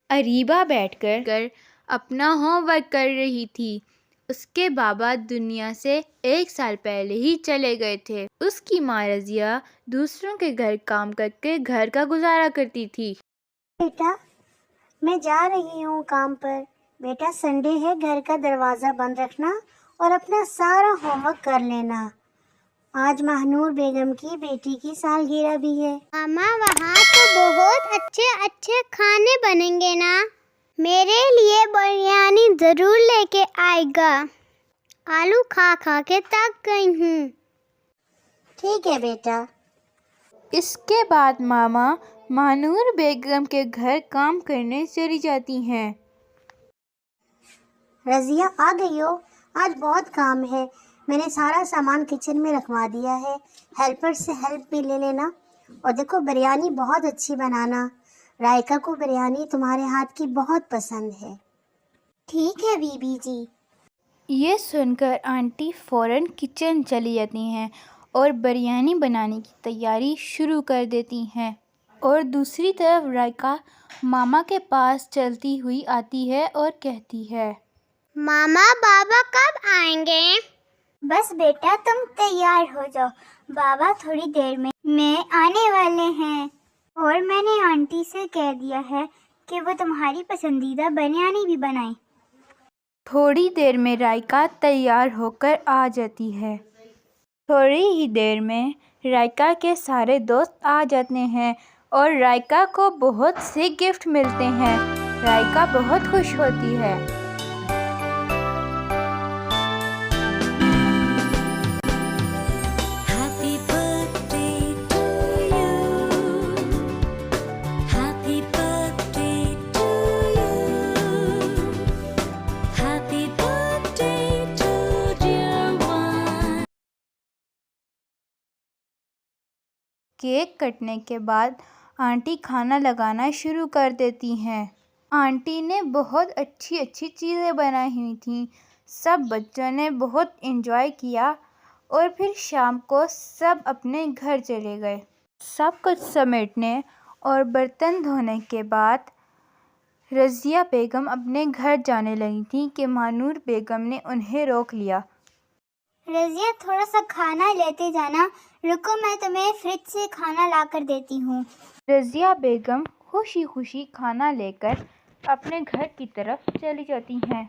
اریبہ بیٹھ کر اپنا ہوم ورک کر رہی تھی۔ اس کے بابا دنیا سے 1 سال پہلے ہی چلے گئے تھے۔ اس کی ماں رضیہ دوسروں کے گھر کام کر کے گھر کا گزارا کرتی تھی۔ بیٹا میں جا رہی ہوں کام پر۔ بیٹا سنڈے ہے، گھر کا دروازہ بند رکھنا اور اپنا سارا ہوم ورک کر لینا۔ آج ماہنور بیگم کی بیٹی کی سالگرہ بھی ہے۔ ماما وہاں تو بہت اچھے اچھے کھانے بنیں گے نا؟ میرے لیے بریانی ضرور لے کے آئے گا۔ آلو کھا کھا کے تک گئی ہوں۔ ٹھیک ہے بیٹا۔ اس کے بعد ماما ماہنور بیگم کے گھر کام کرنے چلی جاتی ہیں۔ رضیہ آ گئی ہو؟ آج بہت کام ہے۔ میں نے سارا سامان کچن میں رکھوا دیا ہے، ہیلپر سے ہیلپ بھی لے لینا۔ اور دیکھو بریانی بہت اچھی بنانا، رائکا کو بریانی تمہارے ہاتھ کی بہت پسند ہے۔ ٹھیک ہے بی بی جی۔ یہ سن کر آنٹی فوراً کچن چلی جاتی ہیں اور بریانی بنانے کی تیاری شروع کر دیتی ہیں۔ اور دوسری طرف رائکا ماما کے پاس چلتی ہوئی آتی ہے اور کہتی ہے، ماما بابا کب آئیں گے؟ بس بیٹا تم تیار ہو جاؤ، بابا تھوڑی دیر میں آنے والے ہیں۔ اور میں نے آنٹی سے کہہ دیا ہے کہ وہ تمہاری پسندیدہ بریانی بھی بنائیں۔ تھوڑی دیر میں رائکا تیار ہو کر آ جاتی ہے۔ تھوڑی ہی دیر میں رائکا کے سارے دوست آ جاتے ہیں اور رائکا کو بہت سے گفٹ ملتے ہیں۔ رائکا بہت خوش ہوتی ہے۔ کیک کٹنے کے بعد آنٹی کھانا لگانا شروع کر دیتی ہیں۔ آنٹی نے بہت اچھی اچھی چیزیں بنائی ہوئی تھیں۔ سب بچوں نے بہت انجوائے کیا اور پھر شام کو سب اپنے گھر چلے گئے۔ سب کچھ سمیٹنے اور برتن دھونے کے بعد رضیہ بیگم اپنے گھر جانے لگی تھیں کہ ماہنور بیگم نے انہیں روک لیا۔ رضیہ تھوڑا سا کھانا لیتے جانا، رکو میں تمہیں فریج سے کھانا لا کر دیتی ہوں۔ رضیہ بیگم خوشی خوشی کھانا لے کر اپنے گھر کی طرف چلی جاتی ہیں۔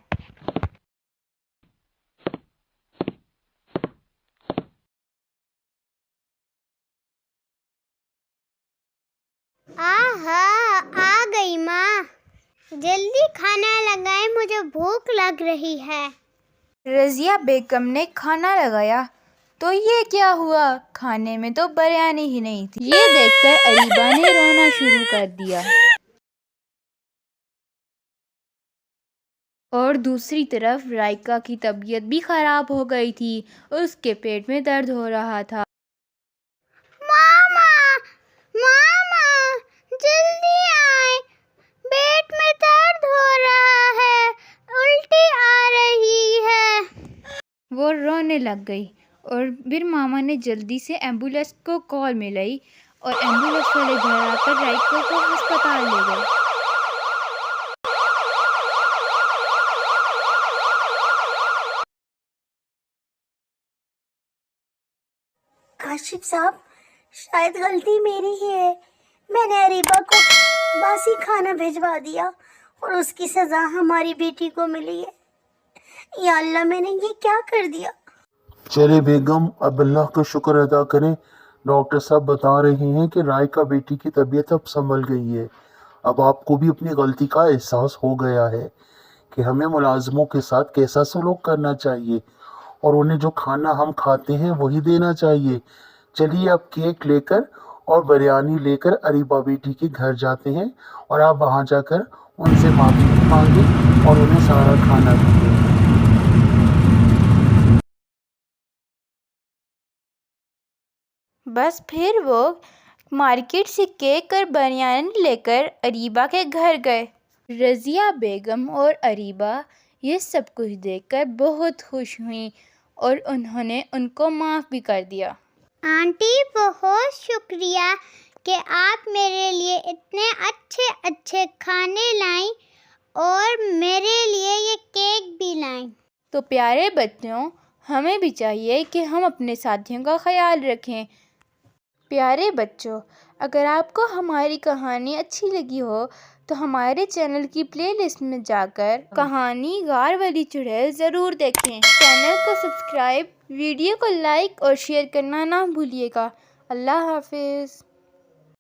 آہا آ گئی ماں، جلدی کھانا لگائیں، مجھے بھوک لگ رہی ہے۔ رضیہ بیگم نے کھانا لگایا تو یہ کیا ہوا؟ کھانے میں تو بریانی ہی نہیں تھی۔ یہ دیکھ کر اریبہ نے رونا شروع کر دیا۔ اور دوسری طرف رائکا کی طبیعت بھی خراب ہو گئی تھی، اس کے پیٹ میں درد ہو رہا تھا۔ ماما ماما جلدی آئیں، پیٹ میں درد ہو رہا ہے، الٹی آ رہی ہے۔ وہ رونے لگ گئی اور پھر ماما نے جلدی سے ایمبولینس کو کال ملائی اور ایمبولینس والے گھر آ کر رائکا کو ہسپتال لے گئے۔ کاشف صاحب شاید غلطی میری ہی ہے، میں نے اریبہ کو باسی کھانا بھیجوا دیا اور اس کی سزا ہماری بیٹی کو ملی ہے۔ یا اللہ میں نے یہ کیا کر دیا؟ چلے بیگم اب اللہ کا شکر ادا کریں، ڈاکٹر صاحب بتا رہے ہیں کہ رائکا بیٹی کی طبیعت اب سنبھل گئی ہے۔ اب آپ کو بھی اپنی غلطی کا احساس ہو گیا ہے کہ ہمیں ملازموں کے ساتھ کیسا سلوک کرنا چاہیے اور انہیں جو کھانا ہم کھاتے ہیں وہی دینا چاہیے۔ چلیے اب کیک لے کر اور بریانی لے کر اریبہ بیٹی کے گھر جاتے ہیں اور آپ وہاں جا کر ان سے معافی مانگیں اور انہیں سارا کھانا بھی دیں۔ بس پھر وہ مارکیٹ سے کیک اور بریانی لے کر اریبہ کے گھر گئے۔ رضیہ بیگم اور اریبہ یہ سب کچھ دیکھ کر بہت خوش ہوئیں اور انہوں نے ان کو معاف بھی کر دیا۔ آنٹی بہت شکریہ، کہ آپ میرے لیے اتنے اچھے اچھے کھانے لائیں اور میرے لیے یہ کیک بھی لائیں۔ تو پیارے بچوں، ہمیں بھی چاہیے کہ ہم اپنے ساتھیوں کا خیال رکھیں۔ پیارے بچوں، اگر آپ کو ہماری کہانی اچھی لگی ہو تو ہمارے چینل کی پلے لسٹ میں جا کر کہانی غار والی چڑیل ضرور دیکھیں۔ چینل کو سبسکرائب، ویڈیو کو لائک اور شیئر کرنا نہ بھولیے گا۔ اللہ حافظ۔